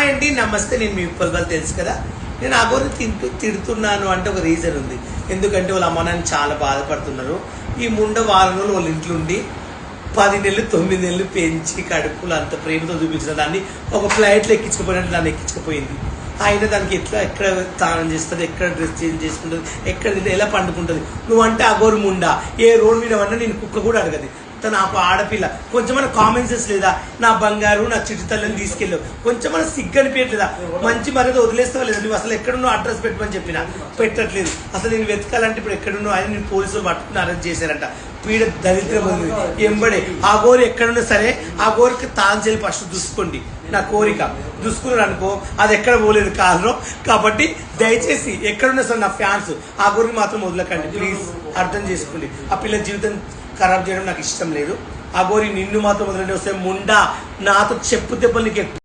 Hi అండి, నమస్తే. నేను మీ ఉప్పల్ తెలుసు కదా. నేను అగోని తిడుతున్నాను అంటే ఒక రీజన్ ఉంది. ఎందుకంటే వాళ్ళ అమ్మ నాన్న చాలా బాధపడుతున్నారు. ఈ ముండ వారం రోజులు వాళ్ళ ఇంట్లో ఉండి 10 నెలలు 9 నెలలు పెంచి కడుపులు అంత ప్రేమతో చూపించిన దాన్ని ఒక ఫ్లైట్లో ఎక్కించుకుపోయినట్టు దాన్ని ఎక్కించుకుపోయింది. ఆయన దానికి ఎక్కడ స్నానం చేస్తుంది, ఎక్కడ డ్రెస్ చేంజ్ చేసుకుంటుంది, ఎక్కడ ఎలా పండుకుంటుంది. నువ్వంటే అగోరు ముండా, ఏ రోడ్ మీద పడినా నేను కుక్క కూడా అడగదు. నాకు ఆడపిల్ల కొంచెమైనా కామన్ సెన్స్ లేదా? నా బంగారు నా చిట్టి తల్లిని తీసుకెళ్ళావు, కొంచెమైనా సిగ్గు అనిపించట్లేదా? మంచి మర్యాద వదిలేస్తావా లేదా? నువ్వు అసలు ఎక్కడున్నావు అడ్రస్ పెట్టమని చెప్పినా పెట్టట్లేదు. అసలు నేను వెతకాలంటే ఇప్పుడు ఎక్కడున్నావు ఆయన నేను పోలీసులు పట్టుకుని అరెస్ట్ చేశారంట. పీడ దరిద్రం ఉంది ఎంబడే. ఆ గోరు ఎక్కడున్నా సరే ఆ గోరికి తాంచెల్లి ఫస్ట్ చూసుకోండి. నా కోరిక చూసుకున్నారు అనుకో, అది ఎక్కడ పోలేదు కారణం. కాబట్టి దయచేసి ఎక్కడున్నా సరే నా ఫ్యాన్స్ ఆ గోరికి మాత్రం వదలకండి ప్లీజ్, అర్థం చేసుకోండి. ఆ పిల్ల జీవితం ఖరాబ్ చేయడం నాకు ఇష్టం లేదు. ఆ గోరి నిన్ను మాత్రం వదిలేండి. వస్తే ముండా నాతో చెప్పు దెబ్బలు నీకు